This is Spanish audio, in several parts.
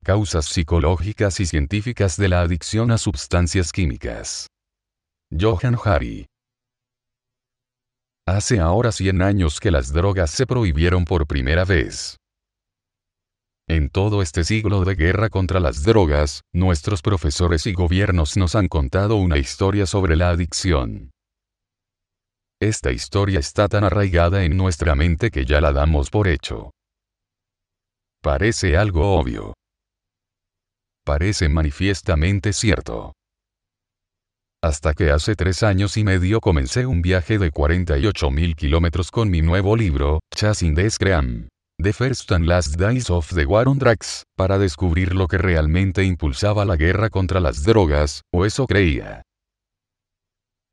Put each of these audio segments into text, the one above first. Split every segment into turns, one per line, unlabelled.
causas psicológicas y científicas de la adicción a sustancias químicas. Johann Hari. Hace ahora 100 años que las drogas se prohibieron por primera vez. En todo este siglo de guerra contra las drogas, nuestros profesores y gobiernos nos han contado una historia sobre la adicción. Esta historia está tan arraigada en nuestra mente que ya la damos por hecho. Parece algo obvio. Parece manifiestamente cierto. Hasta que hace 3 años y medio comencé un viaje de 48.000 kilómetros con mi nuevo libro, Chasing the Scream: The First and Last Days of the War on Drugs, para descubrir lo que realmente impulsaba la guerra contra las drogas, o eso creía.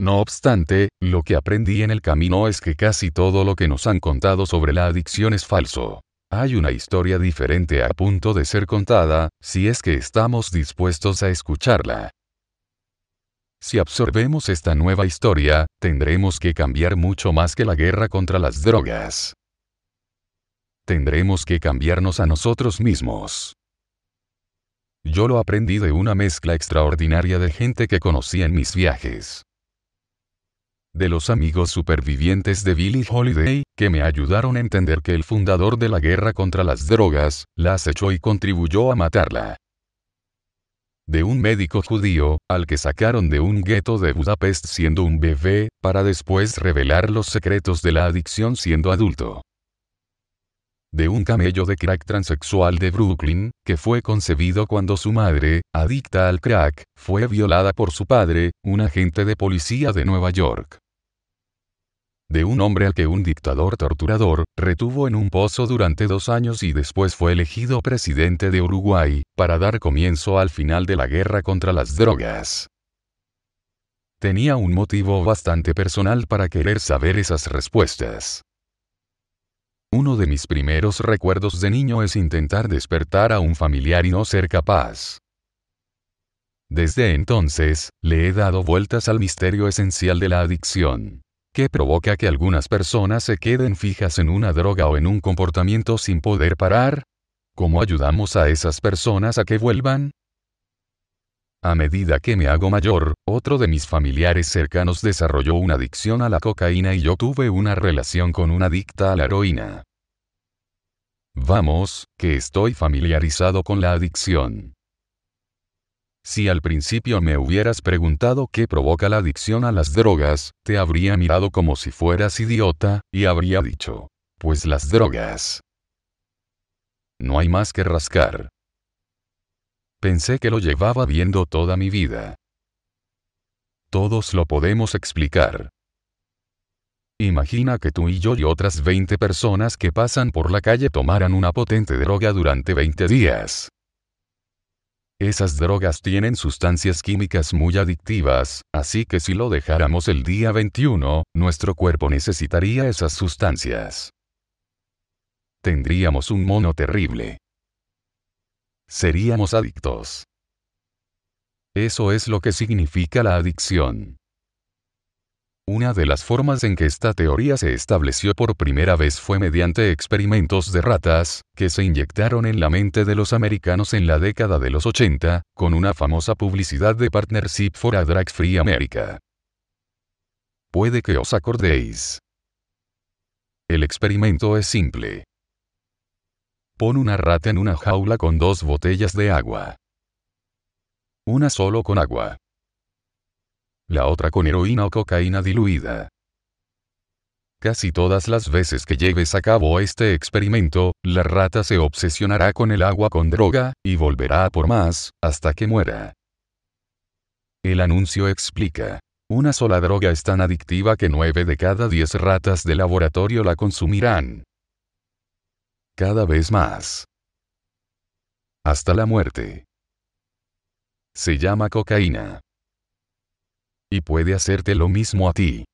No obstante, lo que aprendí en el camino es que casi todo lo que nos han contado sobre la adicción es falso. Hay una historia diferente a punto de ser contada, si es que estamos dispuestos a escucharla. Si absorbemos esta nueva historia, tendremos que cambiar mucho más que la guerra contra las drogas. Tendremos que cambiarnos a nosotros mismos. Yo lo aprendí de una mezcla extraordinaria de gente que conocí en mis viajes. De los amigos supervivientes de Billie Holiday, que me ayudaron a entender que el fundador de la guerra contra las drogas, la acechó y contribuyó a matarla. De un médico judío, al que sacaron de un gueto de Budapest siendo un bebé, para después revelar los secretos de la adicción siendo adulto. De un camello de crack transexual de Brooklyn, que fue concebido cuando su madre, adicta al crack, fue violada por su padre, un agente de policía de Nueva York. De un hombre al que un dictador torturador retuvo en un pozo durante 2 años y después fue elegido presidente de Uruguay, para dar comienzo al final de la guerra contra las drogas. Tenía un motivo bastante personal para querer saber esas respuestas. Uno de mis primeros recuerdos de niño es intentar despertar a un familiar y no ser capaz. Desde entonces, le he dado vueltas al misterio esencial de la adicción. ¿Qué provoca que algunas personas se queden fijas en una droga o en un comportamiento sin poder parar? ¿Cómo ayudamos a esas personas a que vuelvan? A medida que me hago mayor, otro de mis familiares cercanos desarrolló una adicción a la cocaína y yo tuve una relación con una adicta a la heroína. Vamos, que estoy familiarizado con la adicción. Si al principio me hubieras preguntado qué provoca la adicción a las drogas, te habría mirado como si fueras idiota, y habría dicho, pues las drogas. No hay más que rascar. Pensé que lo llevaba viendo toda mi vida. Todos lo podemos explicar. Imagina que tú y yo y otras 20 personas que pasan por la calle tomaran una potente droga durante 20 días. Esas drogas tienen sustancias químicas muy adictivas, así que si lo dejáramos el día 21, nuestro cuerpo necesitaría esas sustancias. Tendríamos un mono terrible. Seríamos adictos. Eso es lo que significa la adicción. Una de las formas en que esta teoría se estableció por primera vez fue mediante experimentos de ratas, que se inyectaron en la mente de los americanos en la década de los 80, con una famosa publicidad de Partnership for a Drug-Free America. Puede que os acordéis. El experimento es simple. Pon una rata en una jaula con 2 botellas de agua. Una solo con agua. La otra con heroína o cocaína diluida. Casi todas las veces que lleves a cabo este experimento, la rata se obsesionará con el agua con droga, y volverá a por más, hasta que muera. El anuncio explica. Una sola droga es tan adictiva que 9 de cada 10 ratas de laboratorio la consumirán. Cada vez más. Hasta la muerte. Se llama cocaína. Y puede hacerte lo mismo a ti.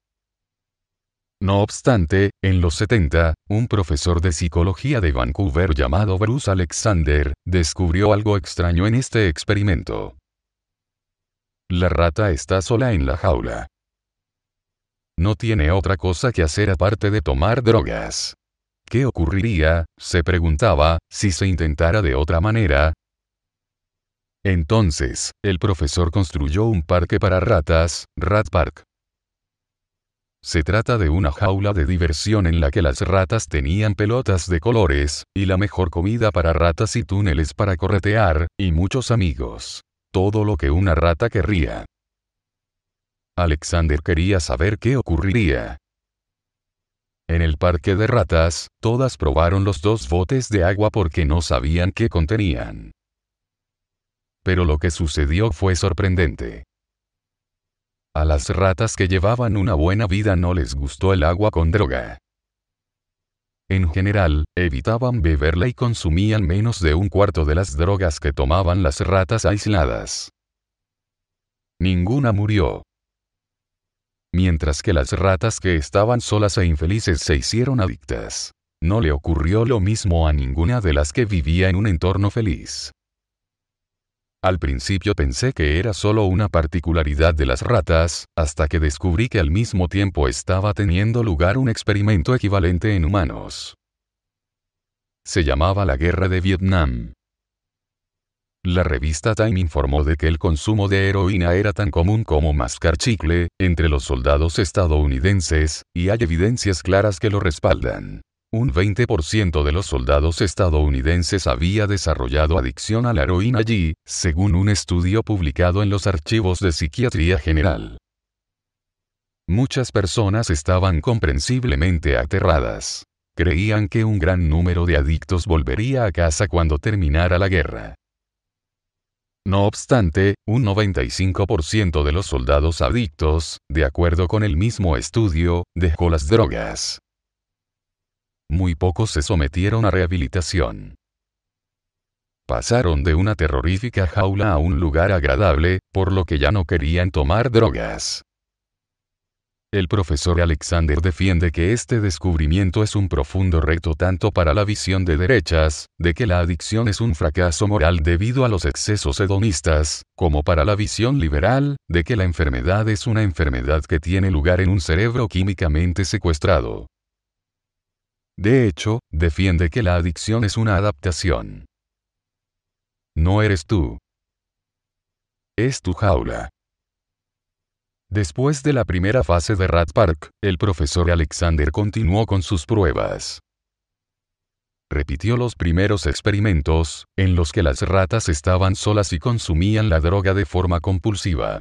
No obstante, en los 70, un profesor de psicología de Vancouver llamado Bruce Alexander, descubrió algo extraño en este experimento. La rata está sola en la jaula. No tiene otra cosa que hacer aparte de tomar drogas. ¿Qué ocurriría, se preguntaba, si se intentara de otra manera? Entonces, el profesor construyó un parque para ratas, Rat Park. Se trata de una jaula de diversión en la que las ratas tenían pelotas de colores, y la mejor comida para ratas y túneles para corretear, y muchos amigos. Todo lo que una rata querría. Alexander quería saber qué ocurriría. En el parque de ratas, todas probaron los 2 botes de agua porque no sabían qué contenían. Pero lo que sucedió fue sorprendente. A las ratas que llevaban una buena vida no les gustó el agua con droga. En general, evitaban beberla y consumían menos de 1/4 de las drogas que tomaban las ratas aisladas. Ninguna murió. Mientras que las ratas que estaban solas e infelices se hicieron adictas. No le ocurrió lo mismo a ninguna de las que vivía en un entorno feliz. Al principio pensé que era solo una particularidad de las ratas, hasta que descubrí que al mismo tiempo estaba teniendo lugar un experimento equivalente en humanos. Se llamaba la Guerra de Vietnam. La revista Time informó de que el consumo de heroína era tan común como mascar chicle, entre los soldados estadounidenses, y hay evidencias claras que lo respaldan. Un 20% de los soldados estadounidenses había desarrollado adicción a la heroína allí, según un estudio publicado en los archivos de Psiquiatría General. Muchas personas estaban comprensiblemente aterradas. Creían que un gran número de adictos volvería a casa cuando terminara la guerra. No obstante, un 95% de los soldados adictos, de acuerdo con el mismo estudio, dejó las drogas. Muy pocos se sometieron a rehabilitación. Pasaron de una terrorífica jaula a un lugar agradable, por lo que ya no querían tomar drogas. El profesor Alexander defiende que este descubrimiento es un profundo reto tanto para la visión de derechas, de que la adicción es un fracaso moral debido a los excesos hedonistas, como para la visión liberal, de que la enfermedad es una enfermedad que tiene lugar en un cerebro químicamente secuestrado. De hecho, defiende que la adicción es una adaptación. No eres tú. Es tu jaula. Después de la primera fase de Rat Park, el profesor Alexander continuó con sus pruebas. Repitió los primeros experimentos, en los que las ratas estaban solas y consumían la droga de forma compulsiva.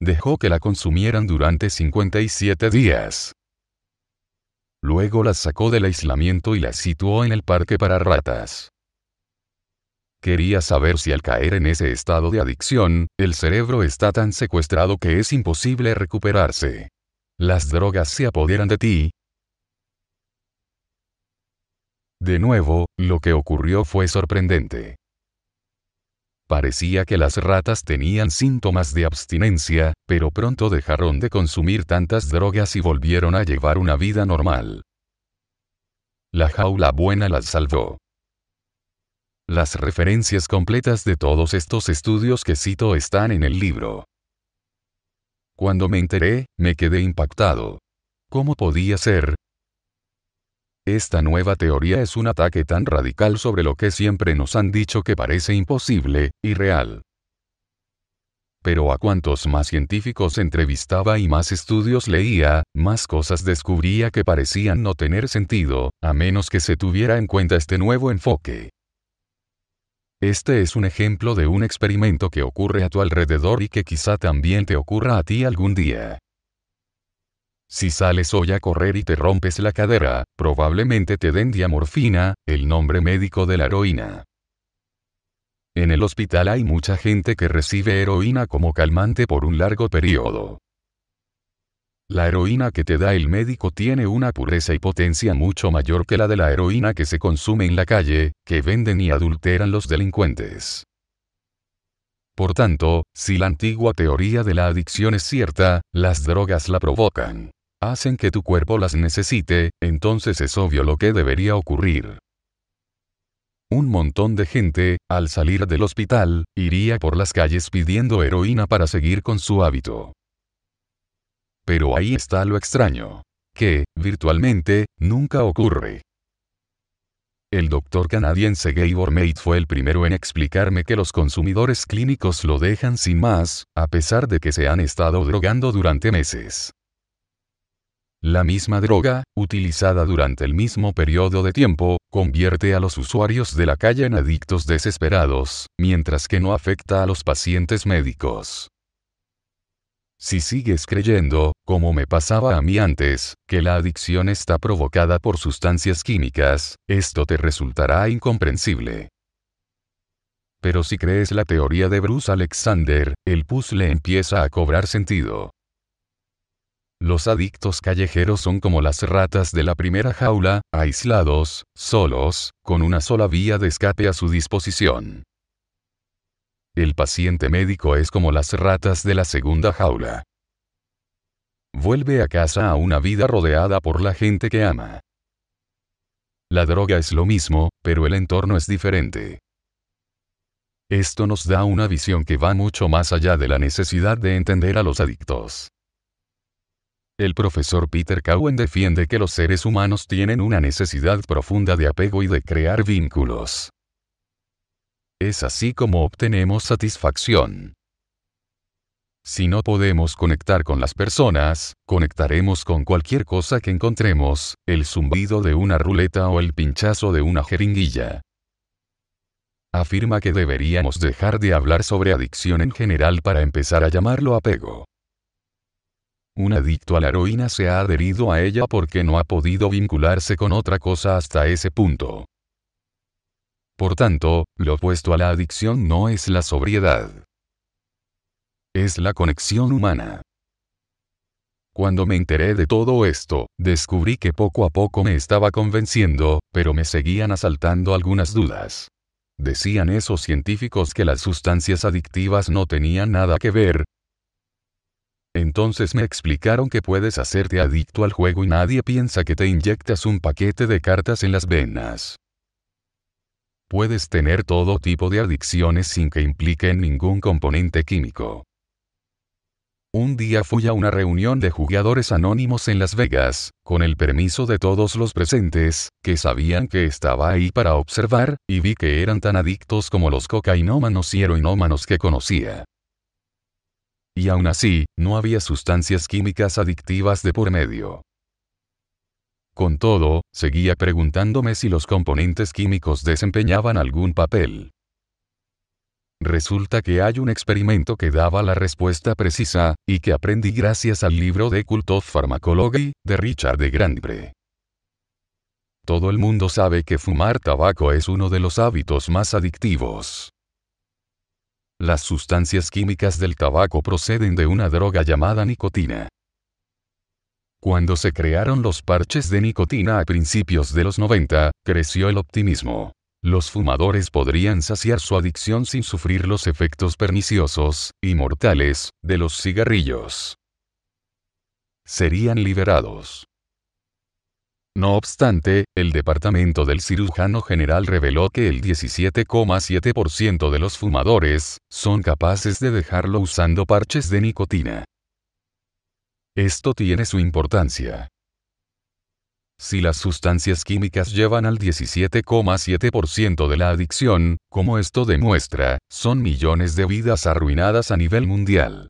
Dejó que la consumieran durante 57 días. Luego las sacó del aislamiento y las situó en el parque para ratas. Quería saber si al caer en ese estado de adicción, el cerebro está tan secuestrado que es imposible recuperarse. ¿Las drogas se apoderan de ti? De nuevo, lo que ocurrió fue sorprendente. Parecía que las ratas tenían síntomas de abstinencia, pero pronto dejaron de consumir tantas drogas y volvieron a llevar una vida normal. La jaula buena las salvó. Las referencias completas de todos estos estudios que cito están en el libro. Cuando me enteré, me quedé impactado. ¿Cómo podía ser? Esta nueva teoría es un ataque tan radical sobre lo que siempre nos han dicho que parece imposible, irreal. Pero a cuantos más científicos entrevistaba y más estudios leía, más cosas descubría que parecían no tener sentido, a menos que se tuviera en cuenta este nuevo enfoque. Este es un ejemplo de un experimento que ocurre a tu alrededor y que quizá también te ocurra a ti algún día. Si sales hoy a correr y te rompes la cadera, probablemente te den diamorfina, el nombre médico de la heroína. En el hospital hay mucha gente que recibe heroína como calmante por un largo periodo. La heroína que te da el médico tiene una pureza y potencia mucho mayor que la de la heroína que se consume en la calle, que venden y adulteran los delincuentes. Por tanto, si la antigua teoría de la adicción es cierta, las drogas la provocan. Hacen que tu cuerpo las necesite, entonces es obvio lo que debería ocurrir. Un montón de gente, al salir del hospital, iría por las calles pidiendo heroína para seguir con su hábito. Pero ahí está lo extraño. Que, virtualmente, nunca ocurre. El doctor canadiense Gabor Mate fue el primero en explicarme que los consumidores clínicos lo dejan sin más, a pesar de que se han estado drogando durante meses. La misma droga, utilizada durante el mismo periodo de tiempo, convierte a los usuarios de la calle en adictos desesperados, mientras que no afecta a los pacientes médicos. Si sigues creyendo, como me pasaba a mí antes, que la adicción está provocada por sustancias químicas, esto te resultará incomprensible. Pero si crees la teoría de Bruce Alexander, el puzzle empieza a cobrar sentido. Los adictos callejeros son como las ratas de la primera jaula, aislados, solos, con una sola vía de escape a su disposición. El paciente médico es como las ratas de la segunda jaula. Vuelve a casa a una vida rodeada por la gente que ama. La droga es lo mismo, pero el entorno es diferente. Esto nos da una visión que va mucho más allá de la necesidad de entender a los adictos. El profesor Peter Cowan defiende que los seres humanos tienen una necesidad profunda de apego y de crear vínculos. Es así como obtenemos satisfacción. Si no podemos conectar con las personas, conectaremos con cualquier cosa que encontremos, el zumbido de una ruleta o el pinchazo de una jeringuilla. Afirma que deberíamos dejar de hablar sobre adicción en general para empezar a llamarlo apego. Un adicto a la heroína se ha adherido a ella porque no ha podido vincularse con otra cosa hasta ese punto. Por tanto, lo opuesto a la adicción no es la sobriedad. Es la conexión humana. Cuando me enteré de todo esto, descubrí que poco a poco me estaba convenciendo, pero me seguían asaltando algunas dudas. Decían esos científicos que las sustancias adictivas no tenían nada que ver. Entonces me explicaron que puedes hacerte adicto al juego y nadie piensa que te inyectas un paquete de cartas en las venas. Puedes tener todo tipo de adicciones sin que impliquen ningún componente químico. Un día fui a una reunión de jugadores anónimos en Las Vegas, con el permiso de todos los presentes, que sabían que estaba ahí para observar, y vi que eran tan adictos como los cocainómanos y heroinómanos que conocía. Y aún así, no había sustancias químicas adictivas de por medio. Con todo, seguía preguntándome si los componentes químicos desempeñaban algún papel. Resulta que hay un experimento que daba la respuesta precisa, y que aprendí gracias al libro The Cult of Pharmacology, de Richard de Grandbre. Todo el mundo sabe que fumar tabaco es uno de los hábitos más adictivos. Las sustancias químicas del tabaco proceden de una droga llamada nicotina. Cuando se crearon los parches de nicotina a principios de los 90, creció el optimismo. Los fumadores podrían saciar su adicción sin sufrir los efectos perniciosos, y mortales, de los cigarrillos. Serían liberados. No obstante, el departamento del cirujano general reveló que el 17,7% de los fumadores son capaces de dejarlo usando parches de nicotina. Esto tiene su importancia. Si las sustancias químicas llevan al 17,7% de la adicción, como esto demuestra, son millones de vidas arruinadas a nivel mundial.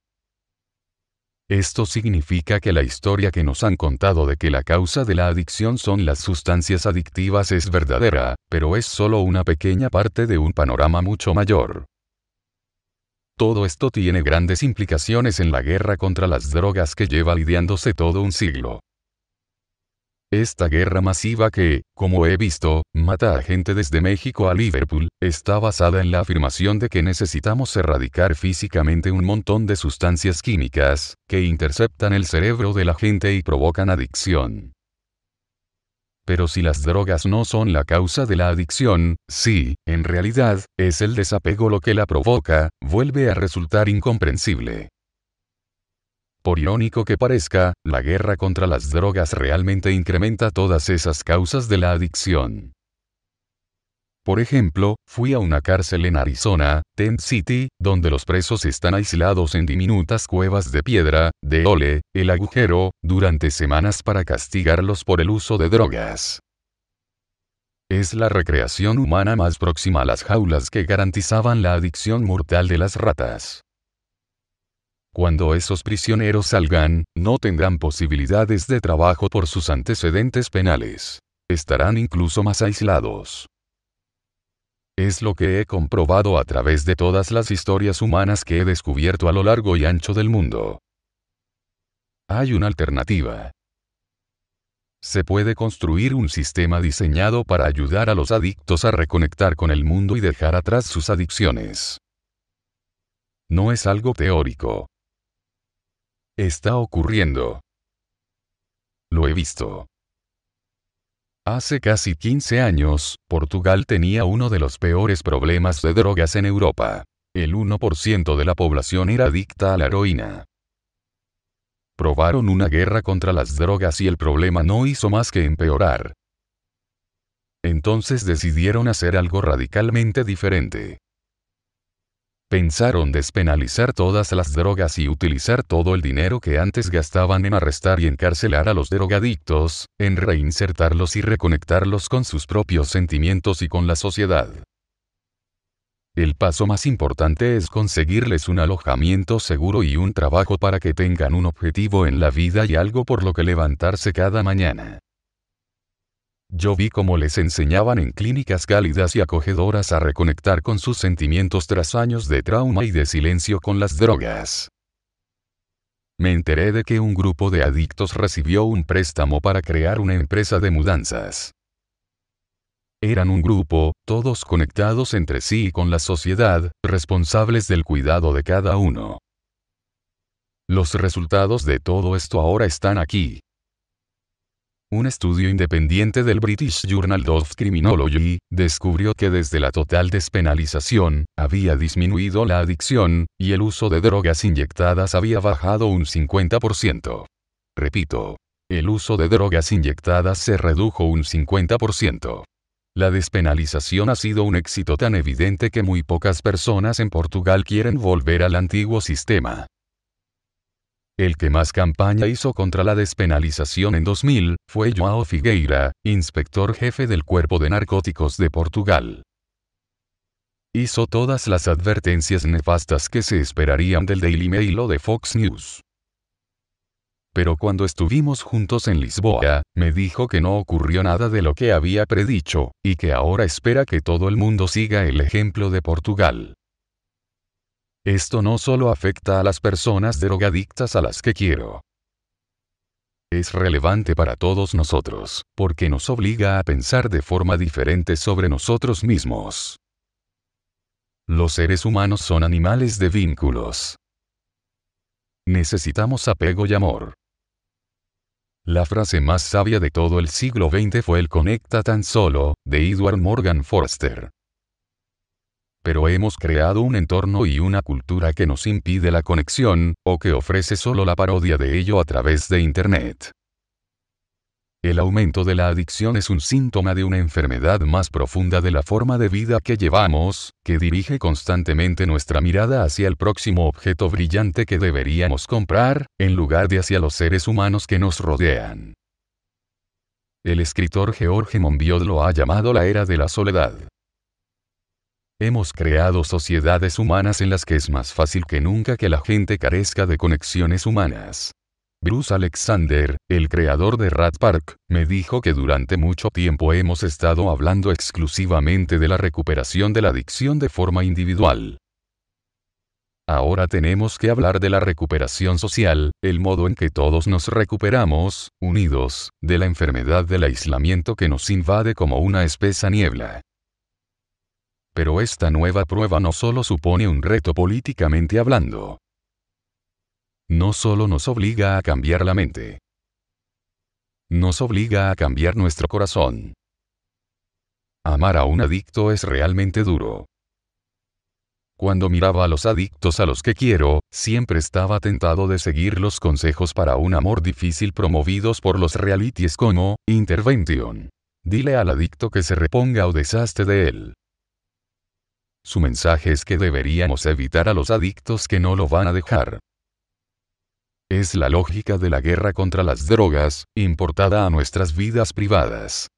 Esto significa que la historia que nos han contado de que la causa de la adicción son las sustancias adictivas es verdadera, pero es solo una pequeña parte de un panorama mucho mayor. Todo esto tiene grandes implicaciones en la guerra contra las drogas que lleva lidiándose todo un siglo. Esta guerra masiva que, como he visto, mata a gente desde México a Liverpool, está basada en la afirmación de que necesitamos erradicar físicamente un montón de sustancias químicas, que interceptan el cerebro de la gente y provocan adicción. Pero si las drogas no son la causa de la adicción, si, en realidad, es el desapego lo que la provoca, vuelve a resultar incomprensible. Por irónico que parezca, la guerra contra las drogas realmente incrementa todas esas causas de la adicción. Por ejemplo, fui a una cárcel en Arizona, Tent City, donde los presos están aislados en diminutas cuevas de piedra, de hole, el agujero, durante semanas para castigarlos por el uso de drogas. Es la recreación humana más próxima a las jaulas que garantizaban la adicción mortal de las ratas. Cuando esos prisioneros salgan, no tendrán posibilidades de trabajo por sus antecedentes penales. Estarán incluso más aislados. Es lo que he comprobado a través de todas las historias humanas que he descubierto a lo largo y ancho del mundo. Hay una alternativa. Se puede construir un sistema diseñado para ayudar a los adictos a reconectar con el mundo y dejar atrás sus adicciones. No es algo teórico. Está ocurriendo. Lo he visto. Hace casi 15 años, Portugal tenía uno de los peores problemas de drogas en Europa. El 1% de la población era adicta a la heroína. Probaron una guerra contra las drogas y el problema no hizo más que empeorar. Entonces decidieron hacer algo radicalmente diferente. Pensaron despenalizar todas las drogas y utilizar todo el dinero que antes gastaban en arrestar y encarcelar a los drogadictos, en reinsertarlos y reconectarlos con sus propios sentimientos y con la sociedad. El paso más importante es conseguirles un alojamiento seguro y un trabajo para que tengan un objetivo en la vida y algo por lo que levantarse cada mañana. Yo vi cómo les enseñaban en clínicas cálidas y acogedoras a reconectar con sus sentimientos tras años de trauma y de silencio con las drogas. Me enteré de que un grupo de adictos recibió un préstamo para crear una empresa de mudanzas. Eran un grupo, todos conectados entre sí y con la sociedad, responsables del cuidado de cada uno. Los resultados de todo esto ahora están aquí. Un estudio independiente del British Journal of Criminology descubrió que desde la total despenalización, había disminuido la adicción, y el uso de drogas inyectadas había bajado un 50%. Repito, el uso de drogas inyectadas se redujo un 50%. La despenalización ha sido un éxito tan evidente que muy pocas personas en Portugal quieren volver al antiguo sistema. El que más campaña hizo contra la despenalización en 2000, fue João Figueira, inspector jefe del Cuerpo de Narcóticos de Portugal. Hizo todas las advertencias nefastas que se esperarían del Daily Mail o de Fox News. Pero cuando estuvimos juntos en Lisboa, me dijo que no ocurrió nada de lo que había predicho, y que ahora espera que todo el mundo siga el ejemplo de Portugal. Esto no solo afecta a las personas drogadictas a las que quiero. Es relevante para todos nosotros, porque nos obliga a pensar de forma diferente sobre nosotros mismos. Los seres humanos son animales de vínculos. Necesitamos apego y amor. La frase más sabia de todo el siglo XX fue el "conecta tan solo", de Edward Morgan Forster. Pero hemos creado un entorno y una cultura que nos impide la conexión, o que ofrece solo la parodia de ello a través de Internet. El aumento de la adicción es un síntoma de una enfermedad más profunda de la forma de vida que llevamos, que dirige constantemente nuestra mirada hacia el próximo objeto brillante que deberíamos comprar, en lugar de hacia los seres humanos que nos rodean. El escritor George Monbiot lo ha llamado la era de la soledad. Hemos creado sociedades humanas en las que es más fácil que nunca que la gente carezca de conexiones humanas. Bruce Alexander, el creador de Rat Park, me dijo que durante mucho tiempo hemos estado hablando exclusivamente de la recuperación de la adicción de forma individual. Ahora tenemos que hablar de la recuperación social, el modo en que todos nos recuperamos, unidos, de la enfermedad del aislamiento que nos invade como una espesa niebla. Pero esta nueva prueba no solo supone un reto políticamente hablando. No solo nos obliga a cambiar la mente. Nos obliga a cambiar nuestro corazón. Amar a un adicto es realmente duro. Cuando miraba a los adictos a los que quiero, siempre estaba tentado de seguir los consejos para un amor difícil promovidos por los realities como Intervention. Dile al adicto que se reponga o deshazte de él. Su mensaje es que deberíamos evitar a los adictos que no lo van a dejar. Es la lógica de la guerra contra las drogas, importada a nuestras vidas privadas.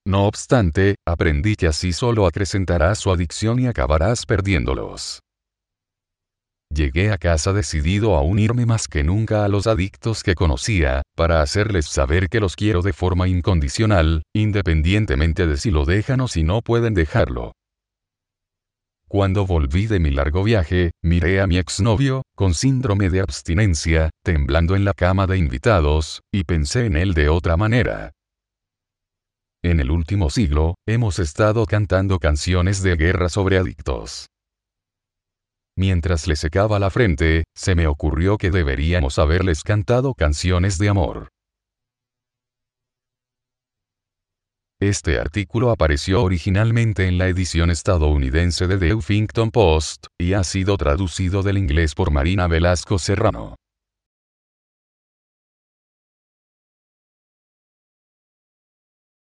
No obstante, aprendí que así solo acrecentarás su adicción y acabarás perdiéndolos. Llegué a casa decidido a unirme más que nunca a los adictos que conocía, para hacerles saber que los quiero de forma incondicional, independientemente de si lo dejan o si no pueden dejarlo. Cuando volví de mi largo viaje, miré a mi exnovio, con síndrome de abstinencia, temblando en la cama de invitados, y pensé en él de otra manera. En el último siglo, hemos estado cantando canciones de guerra sobre adictos. Mientras le secaba la frente, se me ocurrió que deberíamos haberles cantado canciones de amor. Este artículo apareció originalmente en la edición estadounidense de The Huffington Post, y ha sido traducido del inglés por Marina Velasco Serrano.